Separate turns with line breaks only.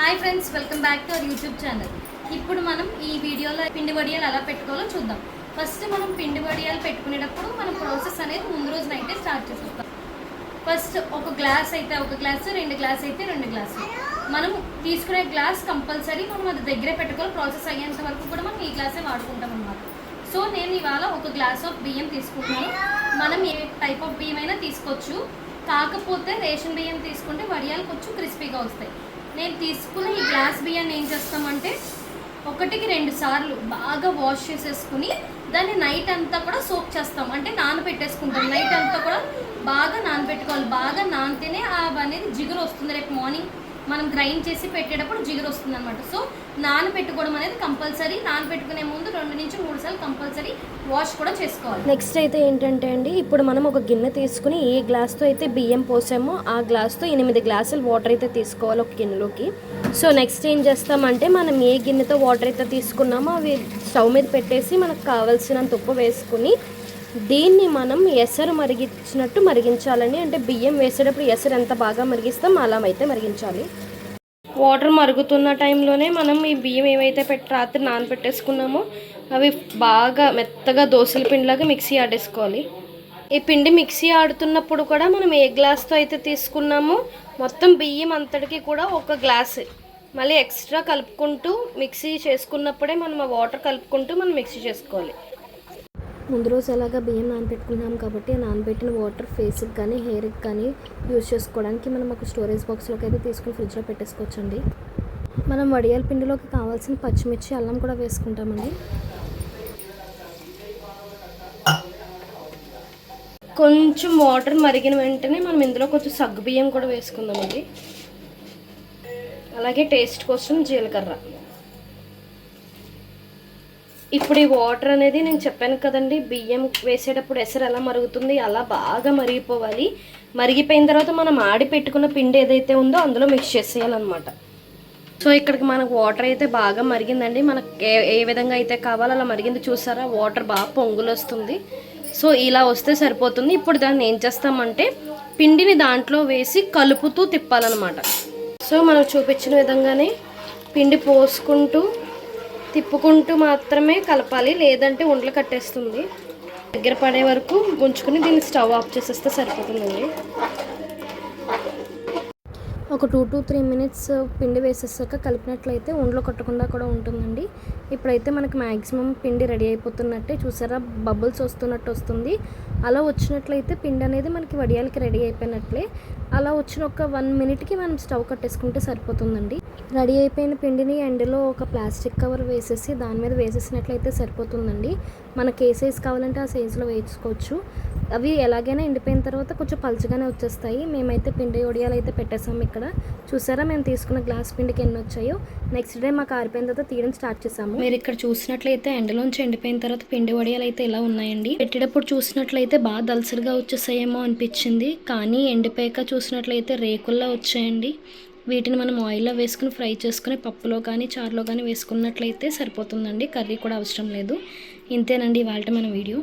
Hi friends, welcome back to our YouTube channel. ఇప్పుడు మనం ఈ వీడియోలో పిండి వడియాలు ఎలా పెట్టుకోవాలో చూద్దాం. ఫస్ట్ మనం పిండి వడియాలు పెట్టుకునేటప్పుడు మనం ప్రాసెస్ అనేది ముందు రోజు నైటే స్టార్ట్ చేస్తాం. ఫస్ట్ ఒక గ్లాస్ అయితే ఒక గ్లాసు, 2 గ్లాస్ అయితే 2 గ్లాసులు. మనం తీసుకునే గ్లాస్ కంపల్సరీ మనం అది దగ్గరే పెట్టుకోవాలి. ప్రాసెస్ అయ్యేంత వరకు కూడా మనం ఈ గ్లాసే వాడుకుంటాం అన్నమాట. సో నేను ఇవాళ ఒక గ్లాస్ ఆఫ్ బియ్యం తీసుకుంటున్నాను. మనం ఏ టైప్ ఆఫ్ బియ్యం అయినా తీసుకోవచ్చు, కాకపోతే రేషన్ బియ్యం తీసుకుంటే వడియాలు కొంచెం క్రిస్పీగా వస్తాయి. నేను తీసుకున్న ఈ గ్లాస్ బియ్యాన్ని ఏం చేస్తామంటే 1కి 2 సార్లు బాగా వాష్ చేసేసుకుని దాన్ని నైట్ అంతా కూడా సోక్ చేస్తాం, అంటే నానబెట్టేసుకుంటాం. నైట్ అంతా కూడా బాగా నానబెట్టుకోవాలి. బాగా నానితేనే అనేది జిగురు వస్తుంది. రేపు మార్నింగ్ మనం గ్రైండ్ చేసి పెట్టేటప్పుడు జిగురు వస్తుంది అనమాట. సో నానబెట్టుకోవడం అనేది కంపల్సరీ. నానబెట్టుకునే ముందు 2 నుంచి 3 సార్లు కంపల్సరీ వాష్ కూడా చేసుకోవాలి.
నెక్స్ట్ అయితే ఏంటంటే అండి, ఇప్పుడు మనం ఒక గిన్నె తీసుకుని ఏ గ్లాస్తో అయితే బియ్యం పోసామో ఆ గ్లాస్తో 8 గ్లాసులు వాటర్ అయితే తీసుకోవాలి ఒక గిన్నెలోకి. సో నెక్స్ట్ ఏం చేస్తామంటే మనం ఏ గిన్నెతో వాటర్ అయితే తీసుకున్నామో అవి స్టవ్ మీద పెట్టేసి మనకు కావాల్సినంత ఉప్పు వేసుకుని దీన్ని మనం ఎసరు మరిగించినట్టు మరిగించాలండి. అంటే బియ్యం వేసేటప్పుడు ఎసరు ఎంత బాగా మరిగిస్తాం అలా అయితే మరిగించాలి. వాటర్ మరుగుతున్న టైంలోనే మనం ఈ బియ్యం ఏవైతే రాత్రి నానబెట్టేసుకున్నామో అవి బాగా మెత్తగా దోశల పిండిలాగా మిక్సీ ఆడేసుకోవాలి. ఈ పిండి మిక్సీ ఆడుతున్నప్పుడు కూడా మనం ఏ గ్లాస్తో అయితే తీసుకున్నామో మొత్తం బియ్యం అంతటికి కూడా ఒక గ్లాస్ మళ్ళీ ఎక్స్ట్రా కలుపుకుంటూ మిక్సీ చేసుకున్నప్పుడే మనం ఆ వాటర్ కలుపుకుంటూ మనం మిక్సీ చేసుకోవాలి. ముందు రోజు ఎలాగా బియ్యం నానబెట్టుకున్నాం కాబట్టి ఆ నానబెట్టిన వాటర్ ఫేస్కి కానీ హెయిర్కి కానీ యూజ్ చేసుకోవడానికి మనం ఒక స్టోరేజ్ బాక్స్లోకి అయితే తీసుకుని ఫ్రిడ్జ్లో పెట్టేసుకోవచ్చండి. మనం వడియాల పిండిలోకి కావాల్సిన పచ్చిమిర్చి, అల్లం కూడా వేసుకుంటామండి. కొంచెం వాటర్ మరిగిన వెంటనే మనం ఇందులో కొంచెం సగ్గు బియ్యం కూడా వేసుకుందామండి. అలాగే టేస్ట్ కోసం జీలకర్ర. ఇప్పుడు ఈ వాటర్ అనేది నేను చెప్పాను కదండి, బియ్యం వేసేటప్పుడు ఎసరు ఎలా మరుగుతుంది అలా బాగా మరిగిపోవాలి. మరిగిపోయిన తర్వాత మనం ఆడి పెట్టుకున్న పిండి ఏదైతే ఉందో అందులో మిక్స్ చేసేయాలన్నమాట. సో ఇక్కడికి మనకు వాటర్ అయితే బాగా మరిగిందండి. మనకు ఏ విధంగా అయితే కావాలో అలా మరిగింది. చూసారా, వాటర్ బాగా పొంగులు వస్తుంది. సో ఇలా వస్తే సరిపోతుంది. ఇప్పుడు దాన్ని ఏం చేస్తామంటే పిండిని దాంట్లో వేసి కలుపుతూ తిప్పాలన్నమాట. సో మనం చూపించిన విధంగానే పిండి పోసుకుంటూ తిప్పుకుంటూ మాత్రమే కలపాలి, లేదంటే ఉండలు కట్టేస్తుంది. దగ్గర పడే వరకు ఉంచుకుని దీన్ని స్టవ్ ఆఫ్ చేసేస్తే సరిపోతుందండి. ఒక 2 to 3 మినిట్స్ పిండి వేసేసాక కలిపినట్లయితే ఉండలు కట్టకుండా కూడా ఉంటుందండి. ఇప్పుడైతే మనకి మ్యాక్సిమం పిండి రెడీ అయిపోతున్నట్టే. చూసారా, బబుల్స్ వస్తున్నట్టు వస్తుంది. అలా వచ్చినట్లయితే పిండి అనేది మనకి వడియాలకి రెడీ అయిపోయినట్లే. అలా వచ్చిన ఒక 1 మినిట్కి మనం స్టవ్ కట్టేసుకుంటే సరిపోతుందండి. రెడీ అయిపోయిన పిండిని ఎండలో ఒక ప్లాస్టిక్ కవర్ వేసేసి దాని మీద వేసేసినట్లయితే సరిపోతుందండి. మనకి ఏ సైజ్ కావాలంటే ఆ సైజులో వేసుకోవచ్చు. అవి ఎలాగైనా ఎండిపోయిన తర్వాత కొంచెం పలుచగానే వచ్చేస్తాయి. మేమైతే పిండి వడియాలు అయితే పెట్టేసాము. ఇక్కడ చూసారా, మేము తీసుకున్న గ్లాస్ పిండికి ఎన్ని వచ్చాయో. నెక్స్ట్ డే మాకు ఆరిపోయిన తర్వాత తీయడం స్టార్ట్ చేసాము. మీరు ఇక్కడ చూసినట్లయితే ఎండలోంచి ఎండిపోయిన తర్వాత పిండి వడియాలు అయితే ఇలా ఉన్నాయండి. పెట్టేటప్పుడు చూసినట్లయితే బాగా దలసరిగా వచ్చేసాయేమో అనిపించింది, కానీ ఎండిపోయాక చూసినట్లయితే రేకుల్లా వచ్చాయండి. వీటిని మనం ఆయిల్లో వేసుకుని ఫ్రై చేసుకుని పప్పులో కానీ చారులో కానీ వేసుకున్నట్లయితే సరిపోతుందండి. కర్రీ కూడా అవసరం లేదు. ఇంతేనండి ఇవాళ మన వీడియో.